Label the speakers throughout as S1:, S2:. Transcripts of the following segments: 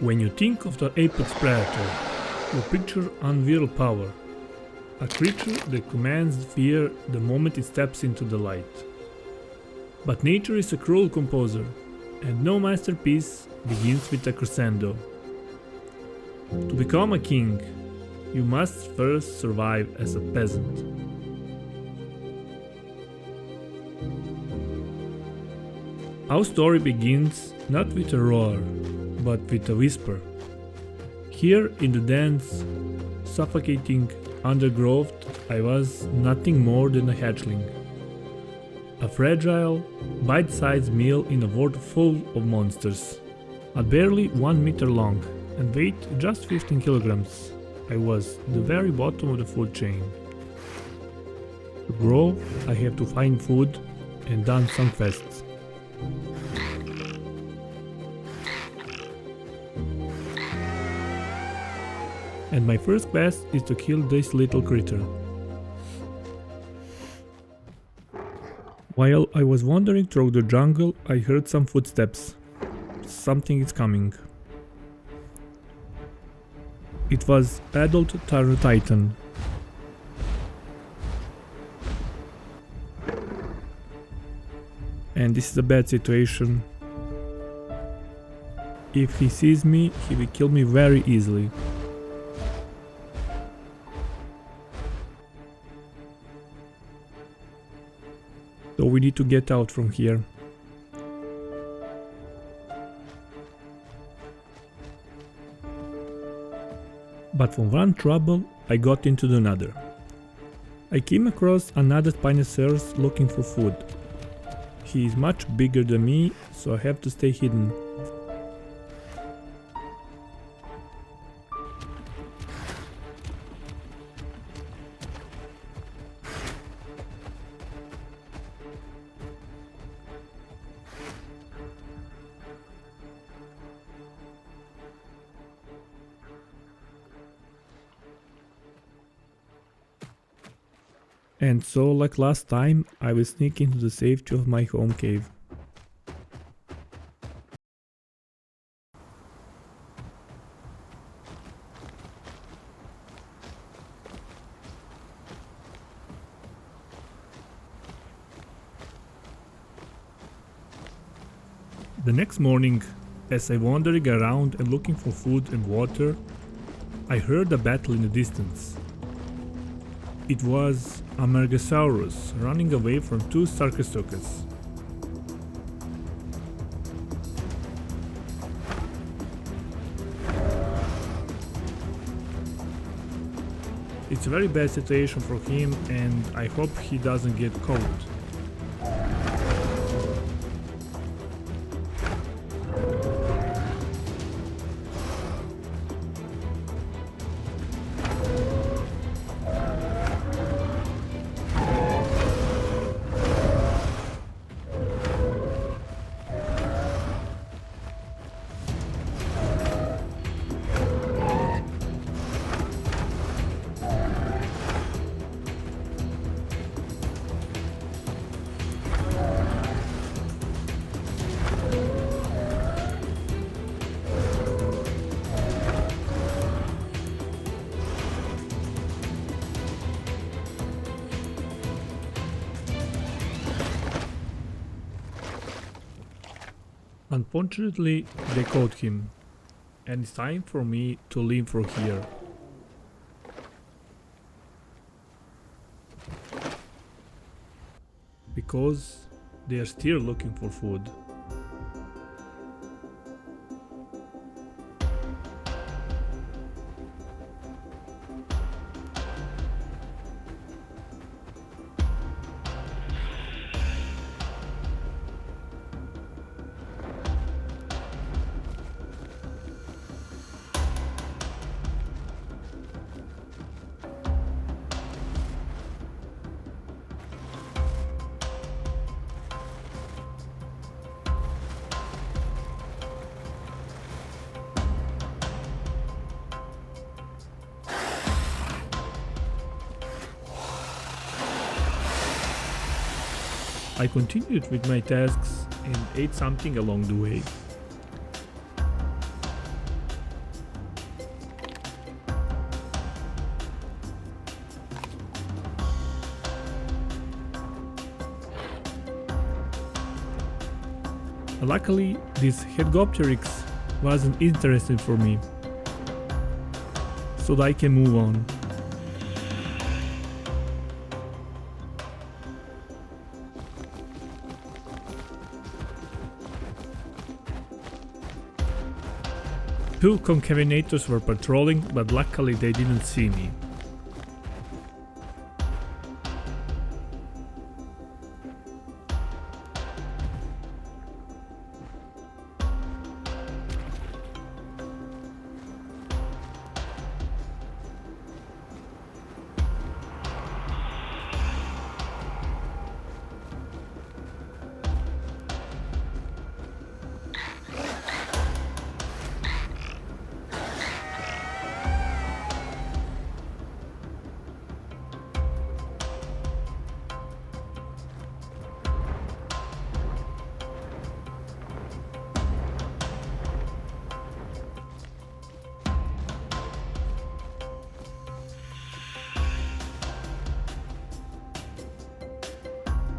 S1: When you think of the apex predator, you picture unreal power, a creature that commands fear the moment it steps into the light. But nature is a cruel composer, and no masterpiece begins with a crescendo. To become a king, you must first survive as a peasant. Our story begins not with a roar, but with a whisper. Here in the dense, suffocating undergrowth, I was nothing more than a hatchling. A fragile, bite-sized meal in a world full of monsters. At barely 1 meter long and weighed just 15 kilograms, I was the very bottom of the food chain. To grow, I have to find food and done some quests. And my first quest is to kill this little critter. While I was wandering through the jungle, I heard some footsteps. Something is coming. It was adult Titan. And this is a bad situation. If he sees me, he will kill me very easily. So we need to get out from here. But from one trouble, I got into another. I came across another Spinosaurus looking for food. He is much bigger than me, so I have to stay hidden. And so, like last time, I will sneak into the safety of my home cave. The next morning, as I wandered around and looking for food and water, I heard a battle in the distance. It was a Mergosaurus running away from two Sarcosuchus. It's a very bad situation for him, and I hope he doesn't get caught. Unfortunately, they caught him, and it's time for me to leave from here. Because they are still looking for food. I continued with my tasks and ate something along the way. Luckily, this Hedgopteryx wasn't interesting for me, so that I can move on. Two concavenators were patrolling, but luckily they didn't see me.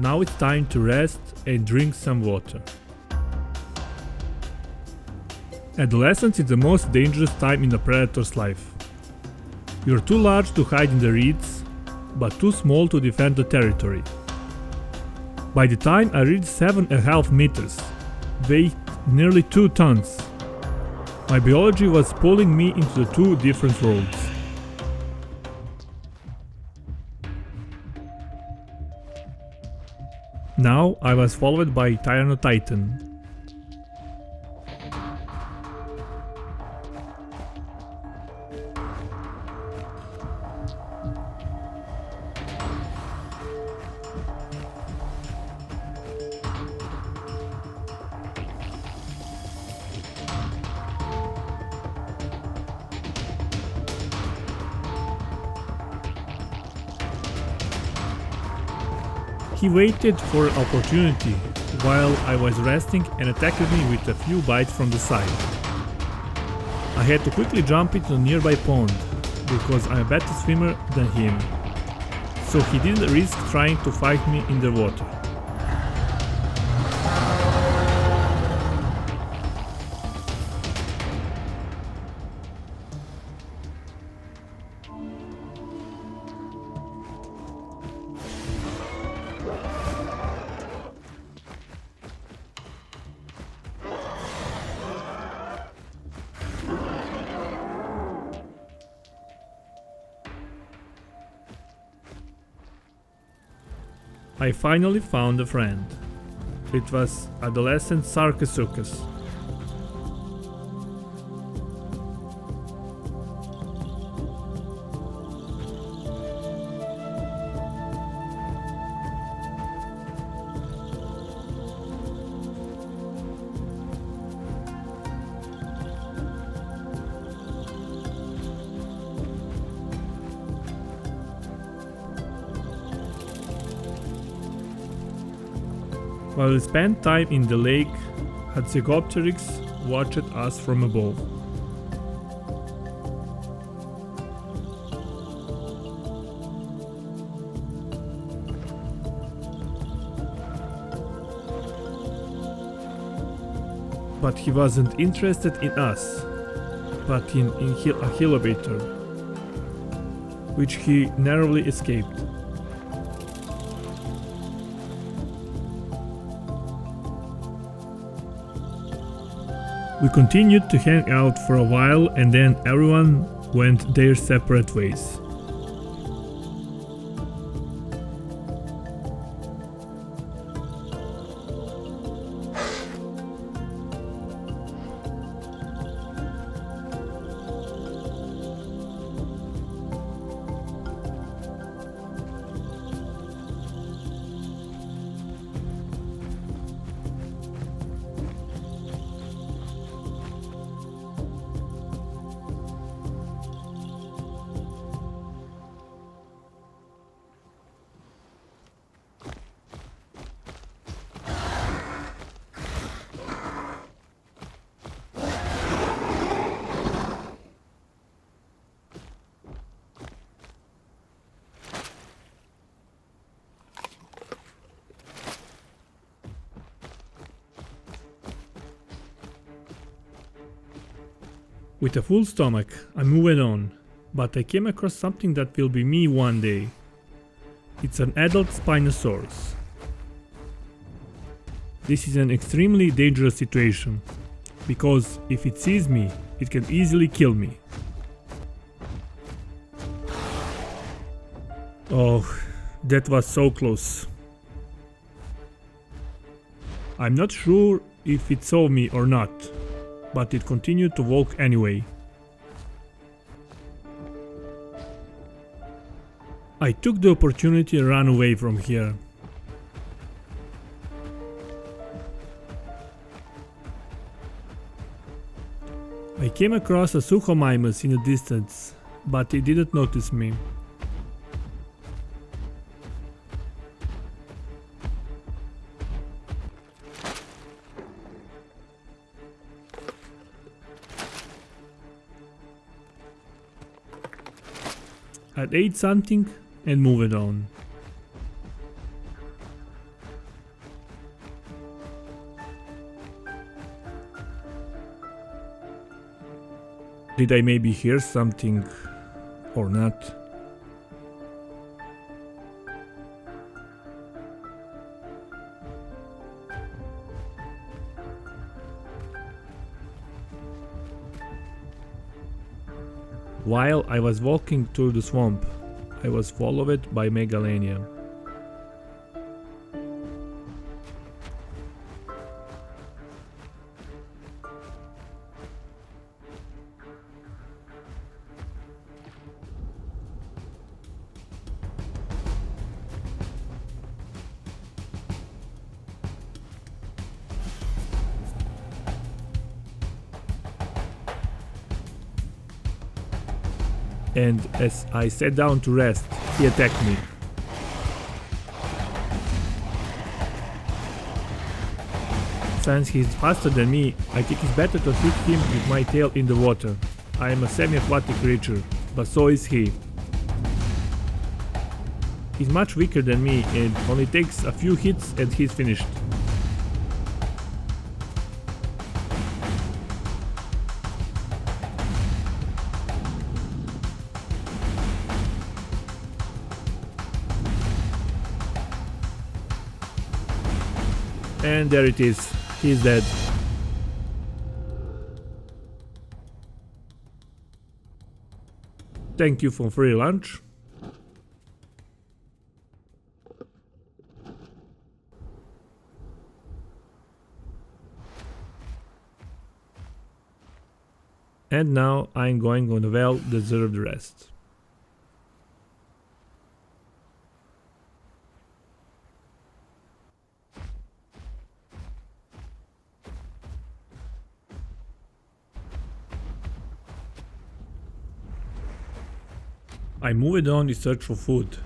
S1: Now it's time to rest and drink some water. Adolescence is the most dangerous time in a predator's life. You're too large to hide in the reeds, but too small to defend the territory. By the time I reached 7.5 meters, weighed nearly 2 tons, my biology was pulling me into the two different worlds. Now I was followed by Tyranotitan. He waited for an opportunity while I was resting and attacked me with a few bites from the side. I had to quickly jump into a nearby pond because I'm a better swimmer than him, so he didn't risk trying to fight me in the water. I finally found a friend. It was Adolescent Sarcosuchus. While we spent time in the lake, Hatchling watched us from above. But he wasn't interested in us, but in a Helobator, which he narrowly escaped. We continued to hang out for a while and then everyone went their separate ways. With a full stomach, I moved on, but I came across something that will be me one day. It's an adult Spinosaurus. This is an extremely dangerous situation, because if it sees me, it can easily kill me. Oh, that was so close. I'm not sure if it saw me or not, but it continued to walk anyway. I took the opportunity to run away from here. I came across a Suchomimus in the distance, but he didn't notice me. I ate something and moved on. Did I maybe hear something or not? While I was walking through the swamp, I was followed by Megalania. And as I sat down to rest, he attacked me. Since he's faster than me, I think it's better to hit him with my tail in the water. I am a semi-aquatic creature, but so is he. He's much weaker than me and only takes a few hits and he's finished. And there it is, he's dead. Thank you for free lunch. And now I'm going on a well-deserved rest. I moved on in search for food,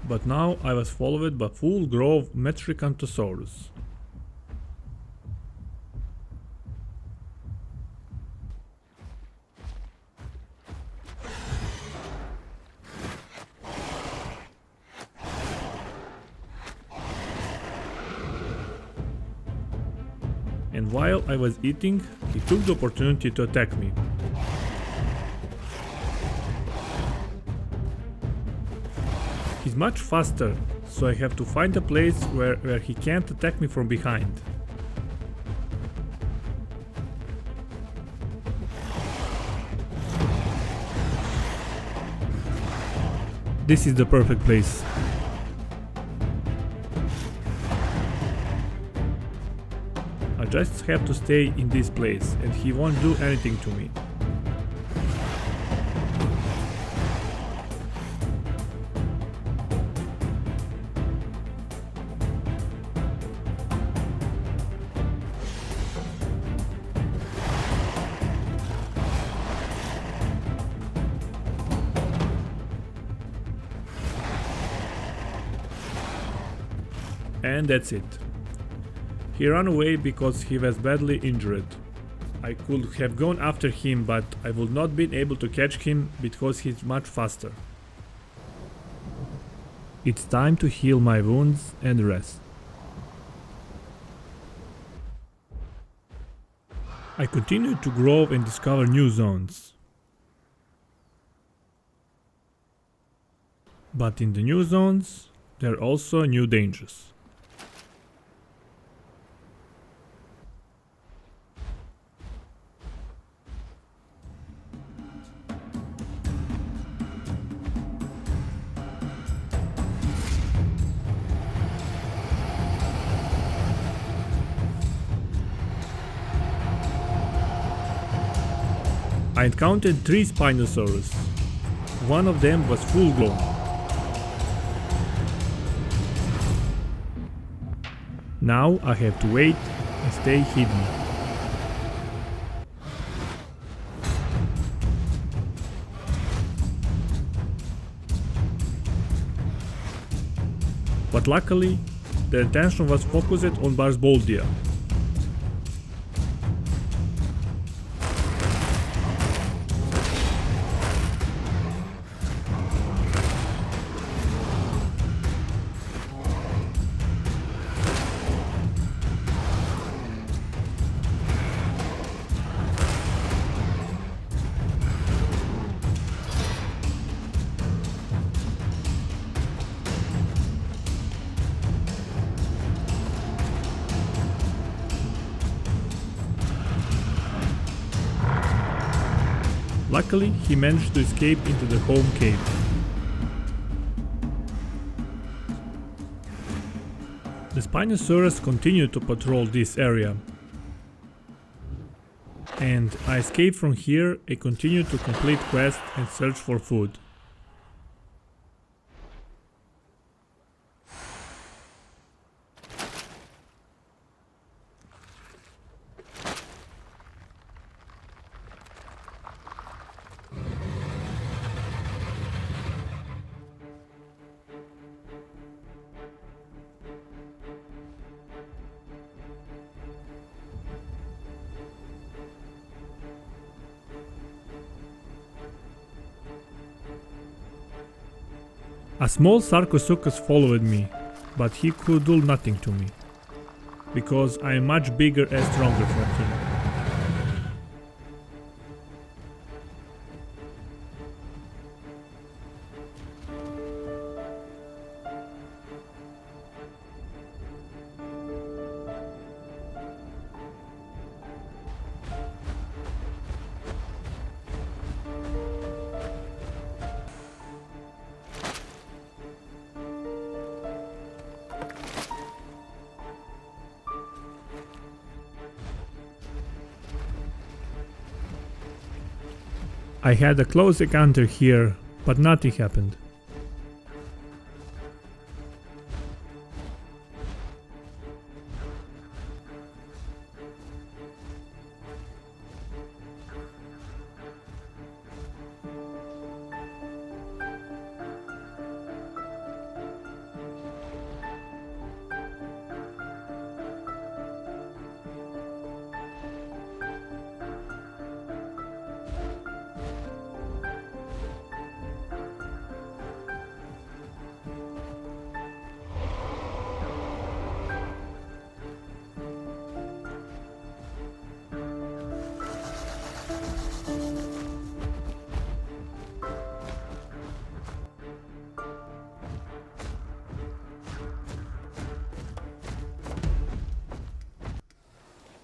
S1: but now I was followed by full grove Metricantosaurus. And while I was eating, he took the opportunity to attack me. He's much faster, so I have to find a place where he can't attack me from behind. This is the perfect place. I just have to stay in this place and he won't do anything to me. And that's it. He ran away because he was badly injured. I could have gone after him, but I would not been able to catch him because he's much faster. It's time to heal my wounds and rest. I continued to grow and discover new zones. But in the new zones, there are also new dangers. I encountered 3 Spinosaurus. One of them was full grown. Now I have to wait and stay hidden. But luckily, their attention was focused on Barsboldia. Luckily, he managed to escape into the home cave. The Spinosaurus continued to patrol this area. And I escaped from here and continued to complete quests and search for food. A small Sarcosuchus followed me, but he could do nothing to me, because I am much bigger and stronger than him. I had a close encounter here, but nothing happened.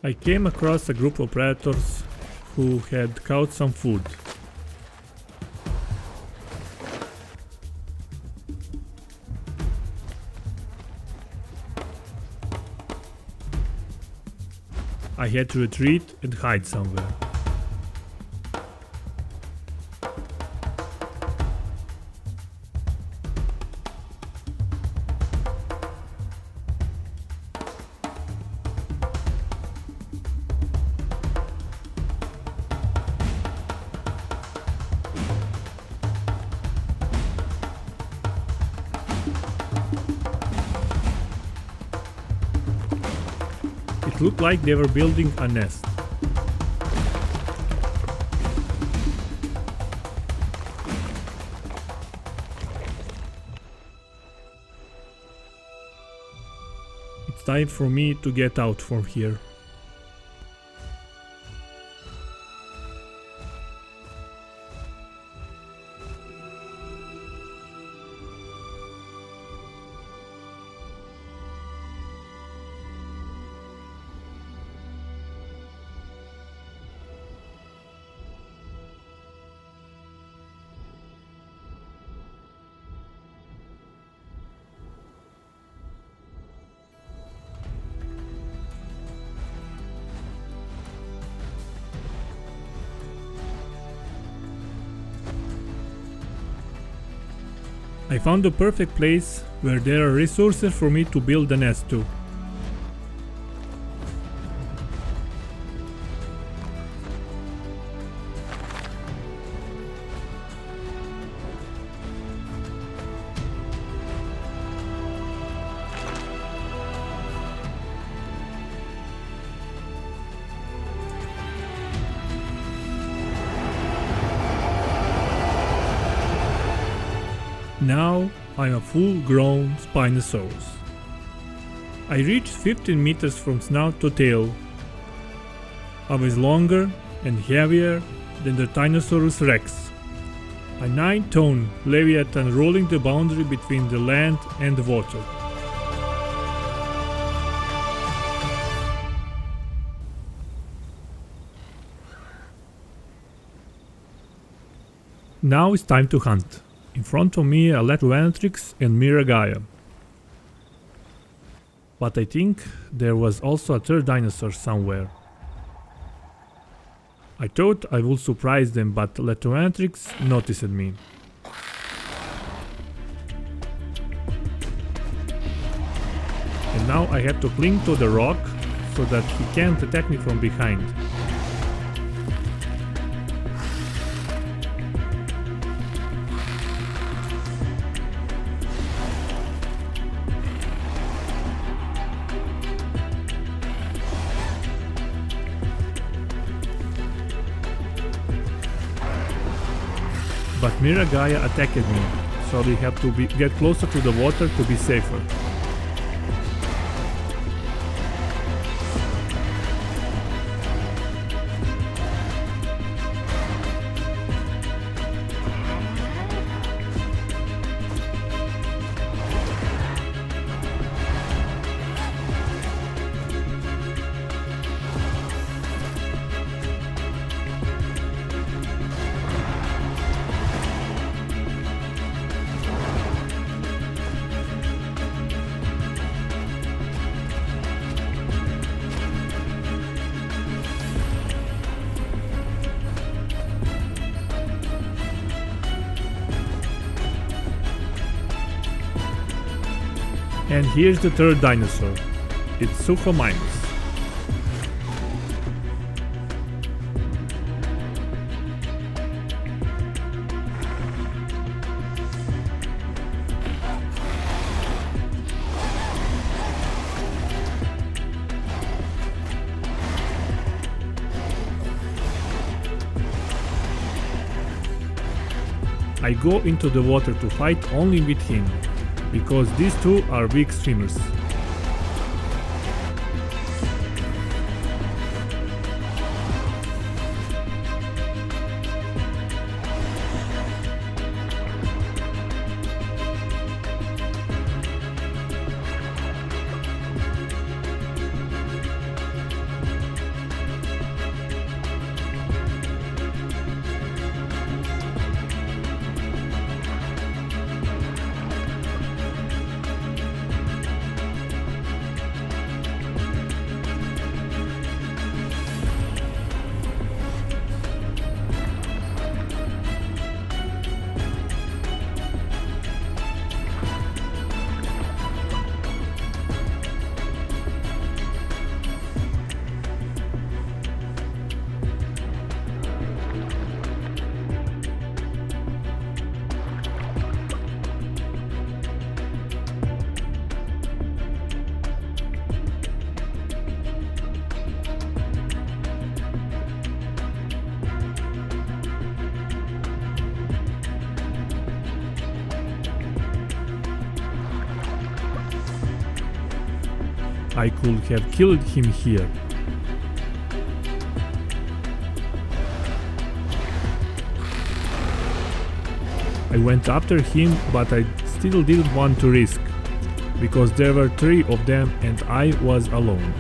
S1: I came across a group of predators who had caught some food. I had to retreat and hide somewhere. It looked like they were building a nest. It's time for me to get out from here. I found the perfect place where there are resources for me to build a nest to. Now I'm a full-grown Spinosaurus. I reached 15 meters from snout to tail. I was longer and heavier than the Tyrannosaurus Rex, a 9-ton leviathan rolling the boundary between the land and the water. Now it's time to hunt. In front of me are Leptoanthrax and Miragaia. But I think there was also a third dinosaur somewhere. I thought I would surprise them, but Leptoanthrax noticed me. And now I have to cling to the rock so that he can't attack me from behind. But Miragaia attacked me, so we have to get closer to the water to be safer. And here's the third dinosaur. It's Suchomimus. I go into the water to fight only with him, because these two are weak swimmers. I could have killed him here. I went after him, but I still didn't want to risk, because there were 3 of them and I was alone.